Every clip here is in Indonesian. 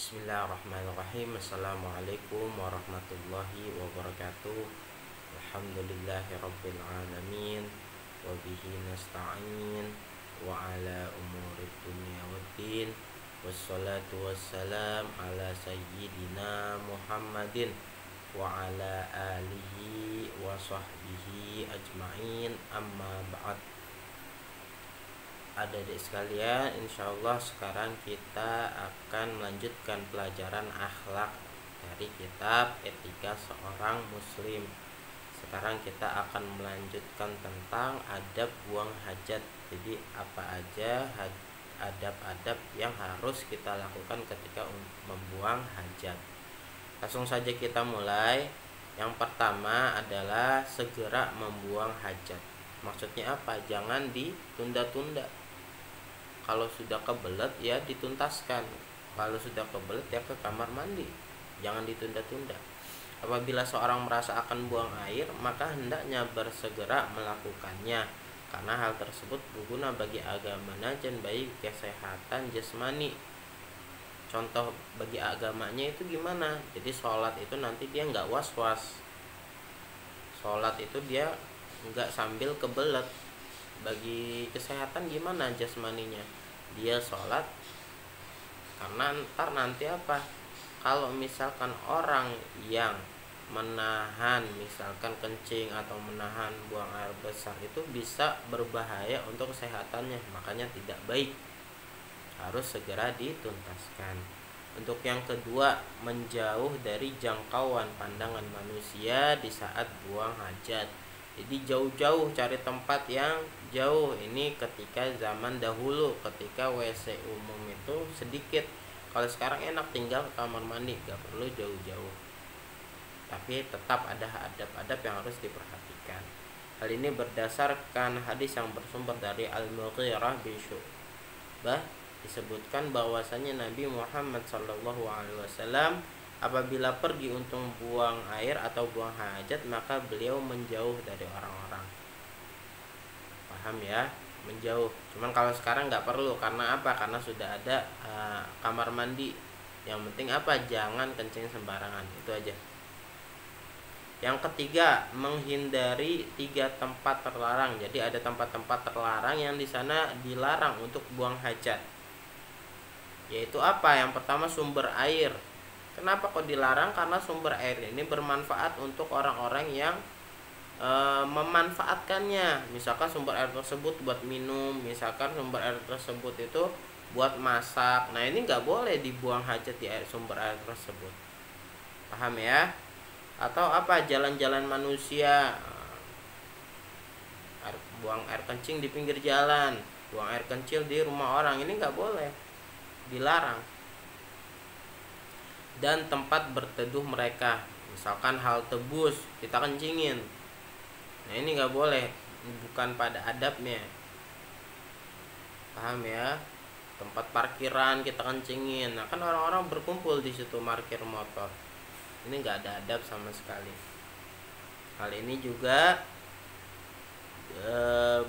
Bismillahirrahmanirrahim. Assalamualaikum warahmatullahi wabarakatuh. Alhamdulillahirabbil alamin wa bihi nasta'in wa ala umurid dunya waddin. Wassalatu wassalam ala sayyidina Muhammadin wa ala alihi wa sahbihi ajmain, amma ba'd. Adik-adik sekalian, insyaallah sekarang kita akan melanjutkan pelajaran akhlak dari kitab Etika Seorang Muslim. Sekarang kita akan melanjutkan tentang adab buang hajat. Jadi apa aja adab-adab yang harus kita lakukan ketika membuang hajat. Langsung saja kita mulai. Yang pertama adalah segera membuang hajat. Maksudnya apa? Jangan ditunda-tunda. Kalau sudah kebelet ya dituntaskan. Kalau sudah kebelet ya ke kamar mandi. Jangan ditunda-tunda. Apabila seorang merasa akan buang air, maka hendaknya bersegera melakukannya, karena hal tersebut berguna bagi agamanya dan baik kesehatan jasmani. Contoh bagi agamanya itu gimana? Jadi sholat itu nanti dia nggak was-was. Sholat itu dia nggak sambil kebelet. Bagi kesehatan gimana jasmaninya? Dia sholat karena ntar nanti apa? Kalau misalkan orang yang menahan misalkan kencing atau menahan buang air besar itu bisa berbahaya untuk kesehatannya, makanya tidak baik, harus segera dituntaskan. Untuk yang kedua, menjauh dari jangkauan pandangan manusia di saat buang hajat. Jadi jauh-jauh, cari tempat yang jauh. Ini ketika zaman dahulu, ketika WC umum itu sedikit. Kalau sekarang enak, tinggal ke kamar mandi, gak perlu jauh-jauh. Tapi tetap ada adab-adab yang harus diperhatikan. Hal ini berdasarkan hadis yang bersumber dari Al-Mughirah bin Syu'bah. Disebutkan bahwasanya Nabi Muhammad SAW apabila pergi untuk buang air atau buang hajat, maka beliau menjauh dari orang-orang. Paham ya? Menjauh. Cuman kalau sekarang nggak perlu, karena apa? Karena sudah ada kamar mandi. Yang penting apa? Jangan kencing sembarangan. Itu aja. Yang ketiga, menghindari 3 tempat terlarang. Jadi ada tempat-tempat terlarang yang di sana dilarang untuk buang hajat. Yaitu apa? Yang pertama, sumber air. Kenapa kok dilarang? Karena sumber air ini bermanfaat untuk orang-orang yang memanfaatkannya. Misalkan sumber air tersebut buat minum, misalkan sumber air tersebut itu buat masak. Nah ini nggak boleh dibuang hajat di sumber air tersebut. Paham ya? Atau apa? Jalan-jalan manusia, buang air kencing di pinggir jalan, buang air kecil di rumah orang, ini nggak boleh, dilarang. Dan tempat berteduh mereka, misalkan halte bus kita kencingin, nah ini nggak boleh, bukan pada adabnya. Paham ya? Tempat parkiran kita kencingin, nah kan orang-orang berkumpul di situ parkir motor, ini nggak ada adab sama sekali. Hal ini juga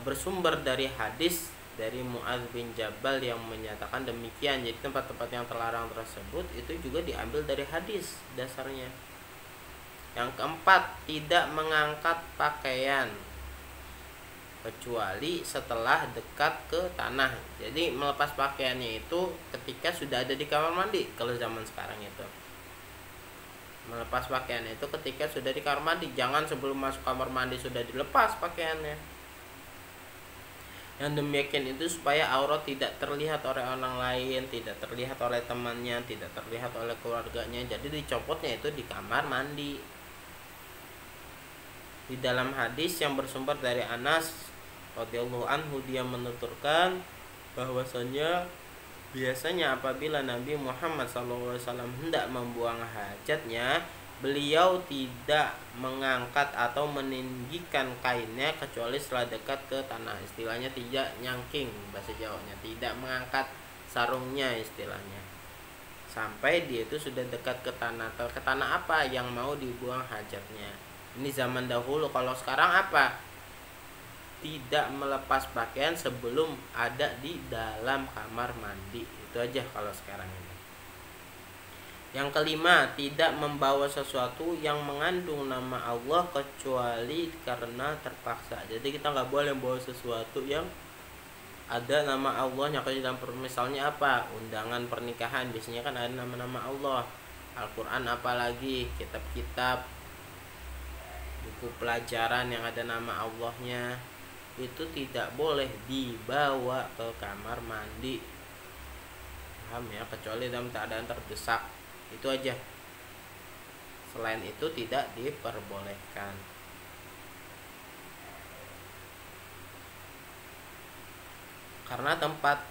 bersumber dari hadis dari Mu'adz bin Jabal yang menyatakan demikian. Jadi tempat-tempat yang terlarang tersebut itu juga diambil dari hadis dasarnya. Yang keempat, tidak mengangkat pakaian kecuali setelah dekat ke tanah. Jadi melepas pakaiannya itu ketika sudah ada di kamar mandi. Kalau zaman sekarang itu melepas pakaiannya itu ketika sudah di kamar mandi. Jangan sebelum masuk kamar mandi sudah dilepas pakaiannya. Yang demikian itu supaya aurat tidak terlihat oleh orang lain, tidak terlihat oleh temannya, tidak terlihat oleh keluarganya. Jadi dicopotnya itu di kamar mandi. Di dalam hadis yang bersumber dari Anas radhiyallahu anhu, dia menuturkan bahwasanya biasanya apabila Nabi Muhammad SAW hendak membuang hajatnya, beliau tidak mengangkat atau meninggikan kainnya kecuali setelah dekat ke tanah. Istilahnya tidak nyangking, bahasa Jawanya, tidak mengangkat sarungnya istilahnya, sampai dia itu sudah dekat ke tanah. Ke tanah apa? Yang mau dibuang hajatnya. Ini zaman dahulu. Kalau sekarang apa? Tidak melepas pakaian sebelum ada di dalam kamar mandi. Itu aja kalau sekarang ini. Yang kelima, tidak membawa sesuatu yang mengandung nama Allah kecuali karena terpaksa. Jadi kita nggak boleh bawa sesuatu yang ada nama Allahnya. Kalau dalam misalnya apa, undangan pernikahan biasanya kan ada nama-nama Allah. Al-Quran apalagi, kitab-kitab, buku pelajaran yang ada nama Allahnya, itu tidak boleh dibawa ke kamar mandi. Paham ya? Kecuali dalam keadaan terdesak. Itu aja. Selain itu tidak diperbolehkan. Karena tempat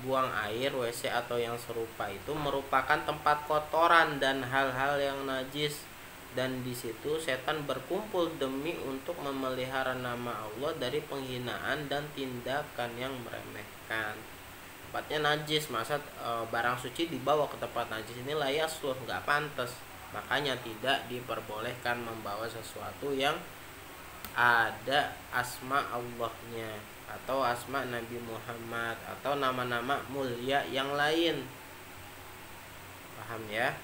buang air, WC atau yang serupa itu merupakan tempat kotoran dan hal-hal yang najis, dan di situ setan berkumpul demi untuk memelihara nama Allah dari penghinaan dan tindakan yang meremehkan. Tempatnya najis, masa barang suci dibawa ke tempat najis, ini layak loh, nggak pantas. Makanya tidak diperbolehkan membawa sesuatu yang ada asma Allahnya atau asma Nabi Muhammad atau nama-nama mulia yang lain. Paham ya?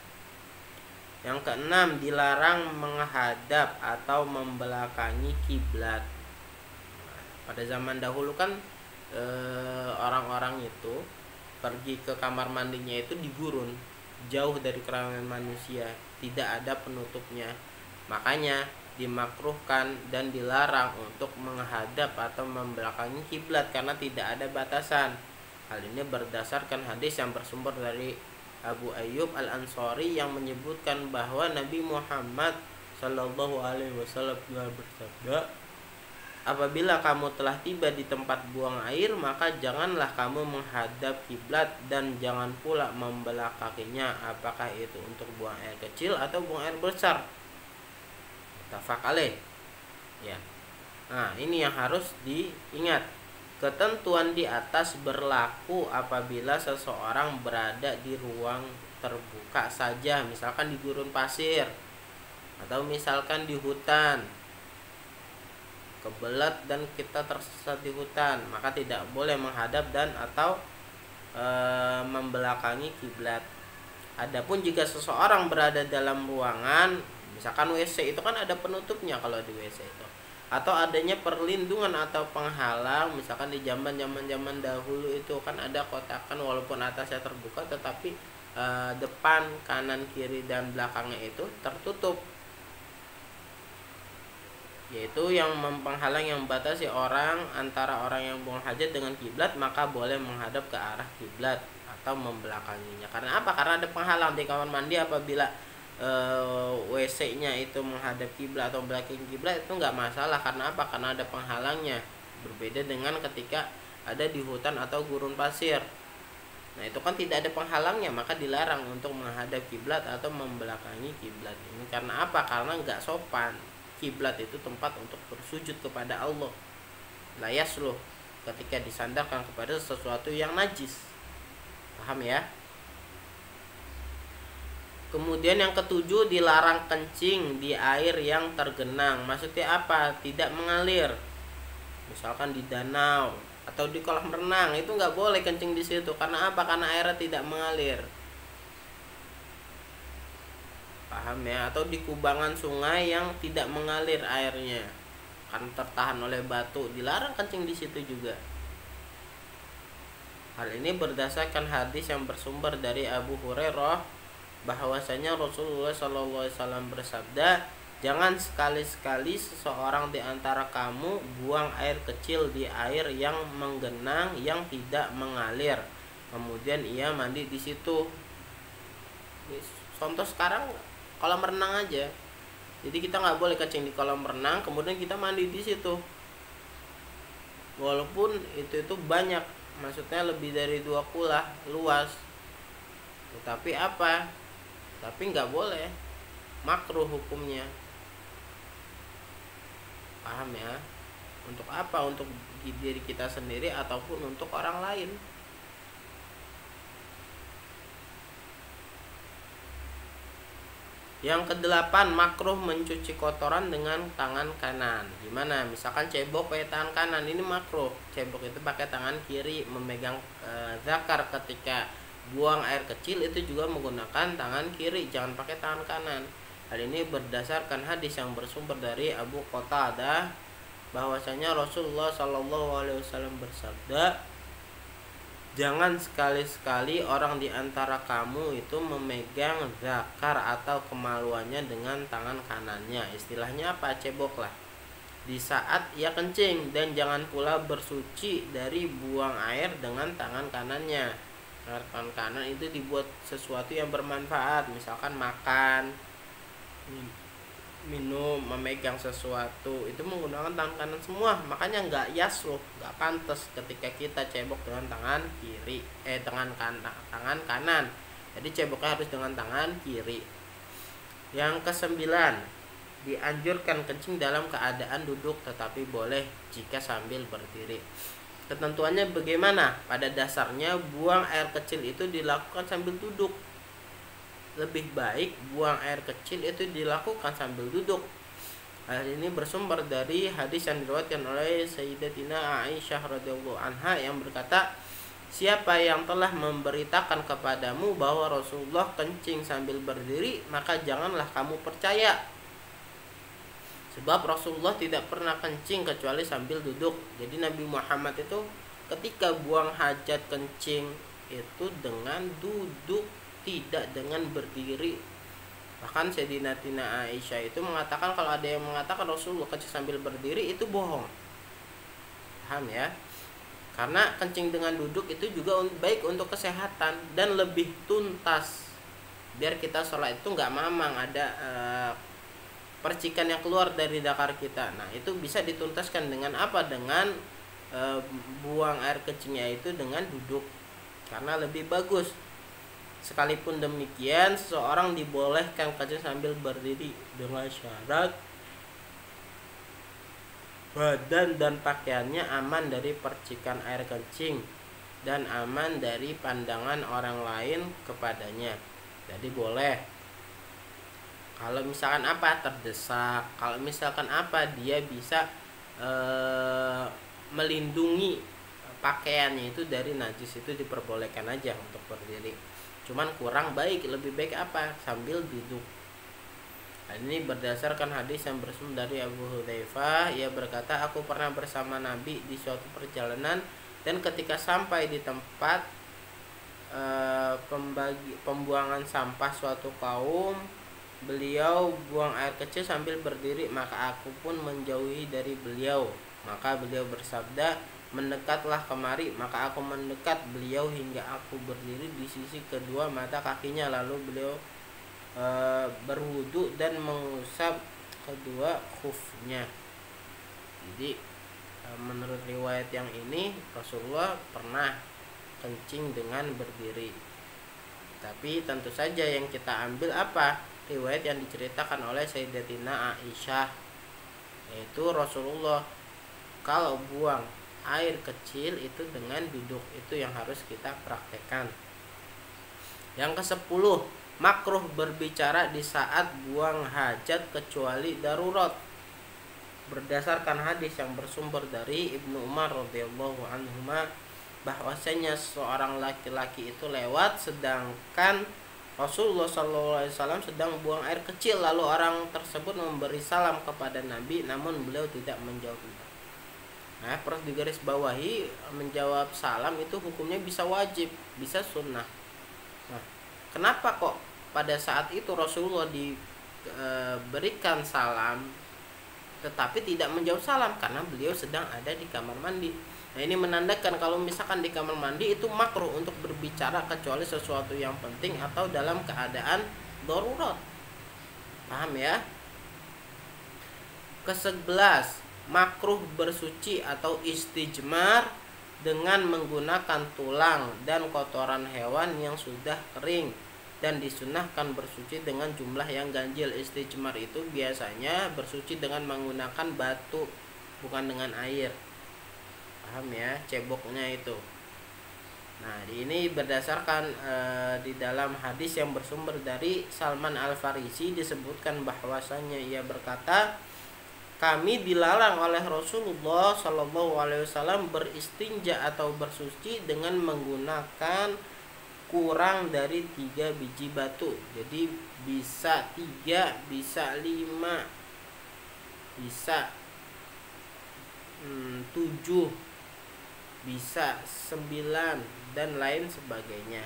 Yang keenam, dilarang menghadap atau membelakangi kiblat. Pada zaman dahulu kan orang-orang itu pergi ke kamar mandinya itu di gurun, jauh dari keramaian manusia, tidak ada penutupnya. Makanya dimakruhkan dan dilarang untuk menghadap atau membelakangi kiblat karena tidak ada batasan. Hal ini berdasarkan hadis yang bersumber dari Abu Ayyub Al-Ansari yang menyebutkan bahwa Nabi Muhammad Shallallahu Alaihi Wasallam bersabda, apabila kamu telah tiba di tempat buang air, maka janganlah kamu menghadap kiblat dan jangan pula membelah kakinya, apakah itu untuk buang air kecil atau buang air besar. Muttafaq alaih. Ya. Nah, ini yang harus diingat. Ketentuan di atas berlaku apabila seseorang berada di ruang terbuka saja, misalkan di gurun pasir atau misalkan di hutan, kebelat dan kita tersesat di hutan, maka tidak boleh menghadap dan atau membelakangi kiblat. Adapun jika seseorang berada dalam ruangan, misalkan WC itu kan ada penutupnya kalau di WC itu, atau adanya perlindungan atau penghalang, misalkan di zaman dahulu itu kan ada kotakan walaupun atasnya terbuka tetapi depan, kanan, kiri dan belakangnya itu tertutup, yaitu yang mempenghalang, yang membatasi orang antara orang yang buang hajat dengan kiblat, maka boleh menghadap ke arah kiblat atau membelakanginya. Karena apa? Karena ada penghalang di kamar mandi. Apabila WC-nya itu menghadap kiblat atau belakang kiblat itu nggak masalah. Karena apa? Karena ada penghalangnya. Berbeda dengan ketika ada di hutan atau gurun pasir. Nah, itu kan tidak ada penghalangnya, maka dilarang untuk menghadap kiblat atau membelakangi kiblat ini. Karena apa? Karena nggak sopan. Kiblat itu tempat untuk bersujud kepada Allah. La yasluh ketika disandarkan kepada sesuatu yang najis. Paham ya? Kemudian yang ketujuh, dilarang kencing di air yang tergenang. Maksudnya apa? Tidak mengalir. Misalkan di danau atau di kolam renang, itu nggak boleh kencing di situ. Karena apa? Karena airnya tidak mengalir. Paham ya? Atau di kubangan sungai yang tidak mengalir airnya, kan tertahan oleh batu, dilarang kencing di situ juga. Hal ini berdasarkan hadis yang bersumber dari Abu Hurairah bahwasanya Rasulullah SAW bersabda, jangan sekali-sekali seseorang di antara kamu buang air kecil di air yang menggenang yang tidak mengalir, kemudian ia mandi di situ. Contoh sekarang kolam renang aja. Jadi kita nggak boleh kencing di kolam renang, kemudian kita mandi di situ. Walaupun itu banyak, maksudnya lebih dari 2 kulah luas. Tapi apa? Tapi nggak boleh, makruh hukumnya. Paham ya? Untuk apa? Untuk diri kita sendiri ataupun untuk orang lain. Yang kedelapan, makruh mencuci kotoran dengan tangan kanan. Gimana? Misalkan cebok pakai tangan kanan, ini makruh. Cebok itu pakai tangan kiri, memegang zakar ketika buang air kecil itu juga menggunakan tangan kiri, jangan pakai tangan kanan. Hal ini berdasarkan hadis yang bersumber dari Abu Qatadah bahwasanya Rasulullah Shallallahu Alaihi Wasallam bersabda, jangan sekali-sekali orang di antara kamu itu memegang zakar atau kemaluannya dengan tangan kanannya. Istilahnya apa? Cebok lah di saat ia kencing, dan jangan pula bersuci dari buang air dengan tangan kanannya. Tangan kanan itu dibuat sesuatu yang bermanfaat, misalkan makan, minum, memegang sesuatu, itu menggunakan tangan kanan semua. Makanya nggak yasluh, nggak pantas ketika kita cebok dengan tangan kiri, tangan kanan. Jadi ceboknya harus dengan tangan kiri. Yang kesembilan, dianjurkan kencing dalam keadaan duduk, tetapi boleh jika sambil berdiri. Ketentuannya bagaimana? Pada dasarnya buang air kecil itu dilakukan sambil duduk. Lebih baik buang air kecil itu dilakukan sambil duduk. Hal ini bersumber dari hadis yang diriwayatkan oleh Sayyidatina Aisyah radhiyallahu anha yang berkata, siapa yang telah memberitakan kepadamu bahwa Rasulullah kencing sambil berdiri, maka janganlah kamu percaya. Sebab Rasulullah tidak pernah kencing kecuali sambil duduk. Jadi Nabi Muhammad itu ketika buang hajat kencing itu dengan duduk, tidak dengan berdiri. Bahkan Sayyidina Aisyah itu mengatakan, kalau ada yang mengatakan Rasulullah kencing sambil berdiri, itu bohong. Paham ya? Karena kencing dengan duduk itu juga baik untuk kesehatan dan lebih tuntas. Biar kita sholat itu nggak mamang, ada percikan yang keluar dari dakar kita. Nah, itu bisa dituntaskan dengan apa? Dengan buang air kencingnya itu dengan duduk, karena lebih bagus. Sekalipun demikian, seseorang dibolehkan kencing sambil berdiri dengan syarat badan dan pakaiannya aman dari percikan air kencing dan aman dari pandangan orang lain kepadanya. Jadi boleh. Kalau misalkan apa? Terdesak. Kalau misalkan apa? Dia bisa melindungi pakaiannya itu dari najis, itu diperbolehkan aja untuk berdiri. Cuman kurang baik, lebih baik apa? Sambil duduk. Ini berdasarkan hadis yang bersumber dari Abu Hudzaifah. Ia berkata, aku pernah bersama Nabi di suatu perjalanan, dan ketika sampai di tempat pembuangan sampah suatu kaum, beliau buang air kecil sambil berdiri, maka aku pun menjauhi dari beliau. Maka beliau bersabda, mendekatlah kemari. Maka aku mendekat beliau hingga aku berdiri di sisi kedua mata kakinya. Lalu beliau berwudu dan mengusap kedua khufnya. Jadi menurut riwayat yang ini, Rasulullah pernah kencing dengan berdiri. Tapi tentu saja yang kita ambil apa? Riwayat yang diceritakan oleh Sayyidatina Aisyah, yaitu Rasulullah kalau buang air kecil itu dengan duduk, itu yang harus kita praktekkan. Yang ke-10, makruh berbicara di saat buang hajat kecuali darurat. Berdasarkan hadis yang bersumber dari Ibnu Umar radhiyallahu anhuma, bahwasanya seorang laki-laki itu lewat sedangkan Rasulullah SAW sedang buang air kecil, lalu orang tersebut memberi salam kepada Nabi, namun beliau tidak menjawabnya. Nah, perlu digarisbawahi, menjawab salam itu hukumnya bisa wajib, bisa sunnah. Nah, kenapa kok pada saat itu Rasulullah diberikan salam tetapi tidak menjawab salam? Karena beliau sedang ada di kamar mandi. Nah, ini menandakan kalau misalkan di kamar mandi itu makruh untuk berbicara kecuali sesuatu yang penting atau dalam keadaan darurat. Paham ya? Ke-11, makruh bersuci atau istijmar dengan menggunakan tulang dan kotoran hewan yang sudah kering, dan disunahkan bersuci dengan jumlah yang ganjil. Istijmar itu biasanya bersuci dengan menggunakan batu, bukan dengan air. Paham ya, ceboknya itu. Nah, ini berdasarkan di dalam hadis yang bersumber dari Salman Al-Farisi disebutkan bahwasanya ia berkata, kami dilarang oleh Rasulullah SAW beristinja atau bersuci dengan menggunakan kurang dari 3 biji batu. Jadi bisa 3, bisa 5, bisa 7, bisa 9, dan lain sebagainya.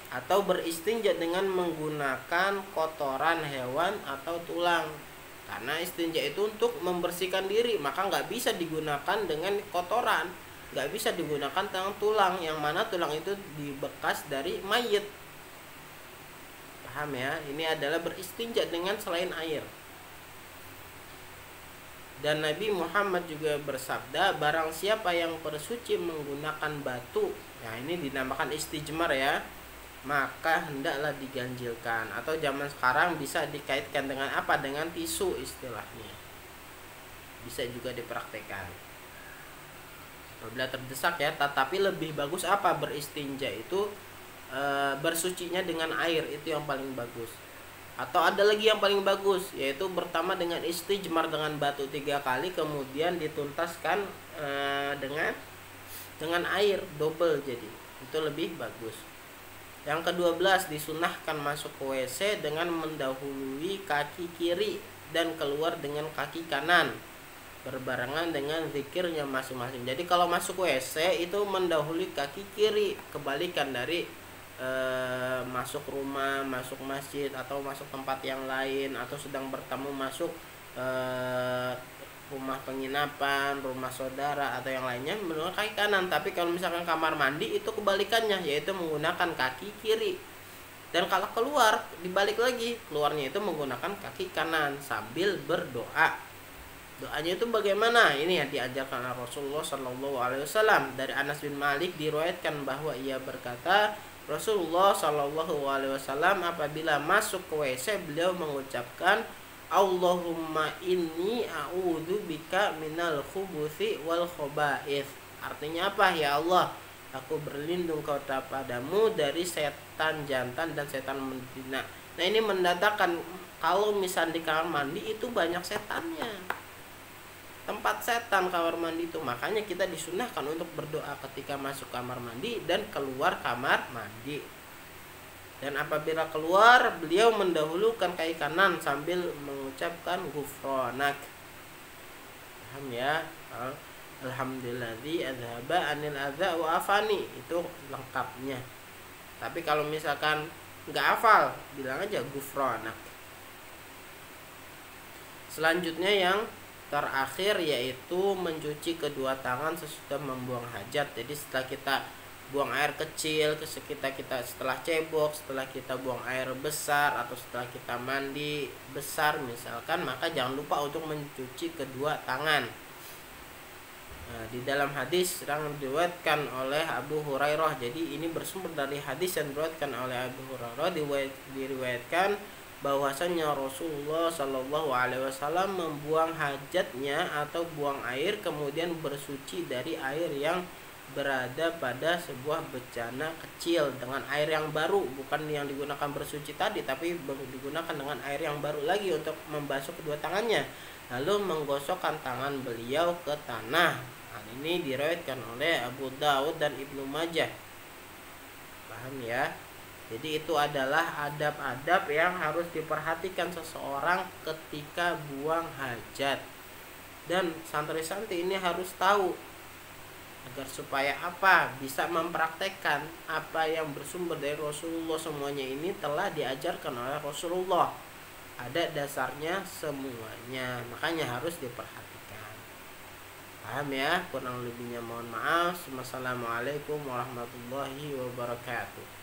Atau beristinja dengan menggunakan kotoran hewan atau tulang. Karena istinja itu untuk membersihkan diri, maka nggak bisa digunakan dengan kotoran, nggak bisa digunakan dengan tulang, yang mana tulang itu dibekas dari mayit. Paham ya? Ini adalah beristinja dengan selain air. Dan Nabi Muhammad juga bersabda, barang siapa yang bersuci menggunakan batu, ya ini dinamakan istijmar ya, maka hendaklah diganjilkan. Atau zaman sekarang bisa dikaitkan dengan apa? Dengan tisu istilahnya. Bisa juga dipraktekkan apabila terdesak ya. Tetapi lebih bagus apa? Beristinja itu bersucinya dengan air, itu yang paling bagus. Atau ada lagi yang paling bagus, yaitu pertama dengan istijmar dengan batu 3 kali, kemudian dituntaskan dengan air double, jadi itu lebih bagus. Yang ke-12, disunahkan masuk ke WC dengan mendahului kaki kiri dan keluar dengan kaki kanan, berbarengan dengan zikirnya masing-masing. Jadi kalau masuk WC itu mendahului kaki kiri, kebalikan dari masuk rumah, masuk masjid, atau masuk tempat yang lain, atau sedang bertamu masuk rumah penginapan, rumah saudara, atau yang lainnya menggunakan kaki kanan. Tapi kalau misalkan kamar mandi itu kebalikannya, yaitu menggunakan kaki kiri. Dan kalau keluar dibalik lagi, keluarnya itu menggunakan kaki kanan sambil berdoa. Doanya itu bagaimana? Ini yang diajarkan oleh Rasulullah Shallallahu Alaihi Wasallam. Dari Anas bin Malik diriwayatkan bahwa ia berkata, Rasulullah Shallallahu Alaihi Wasallam apabila masuk ke WC beliau mengucapkan, Allahumma inni a'udzu bika minal khubuthi wal khaba'ith. Artinya apa? Ya Allah, aku berlindung kepadamu dari setan jantan dan setan betina. Nah ini mendatangkan kalau misal di kamar mandi itu banyak setannya, tempat setan kamar mandi itu. Makanya kita disunahkan untuk berdoa ketika masuk kamar mandi dan keluar kamar mandi. Dan apabila keluar, beliau mendahulukan kaki kanan sambil mengucapkan ghufranak. Paham ya? Alhamdulillahi adzhaba anil adza wa afani, itu lengkapnya. Tapi kalau misalkan nggak hafal, bilang aja ghufranak. Selanjutnya yang terakhir yaitu mencuci kedua tangan sesudah membuang hajat. Jadi setelah kita buang air kecil, setelah cebok, setelah kita buang air besar, atau setelah kita mandi besar misalkan, maka jangan lupa untuk mencuci kedua tangan. Nah, di dalam hadis yang diriwayatkan oleh Abu Hurairah, jadi ini bersumber dari hadis yang diriwayatkan oleh Abu Hurairah, diriwayatkan bahwasanya Rasulullah Shallallahu Alaihi Wasallam membuang hajatnya atau buang air kemudian bersuci dari air yang berada pada sebuah bejana kecil dengan air yang baru, bukan yang digunakan bersuci tadi, tapi digunakan dengan air yang baru lagi untuk membasuh kedua tangannya, lalu menggosokkan tangan beliau ke tanah. Nah, ini diriwayatkan oleh Abu Daud dan Ibnu Majah. Paham ya? Jadi itu adalah adab-adab yang harus diperhatikan seseorang ketika buang hajat. Dan santri-santri ini harus tahu agar supaya apa? Bisa mempraktekkan apa yang bersumber dari Rasulullah. Semuanya ini telah diajarkan oleh Rasulullah. Ada dasarnya semuanya, makanya harus diperhatikan. Paham ya? Kurang lebihnya mohon maaf. Wassalamualaikum warahmatullahi wabarakatuh.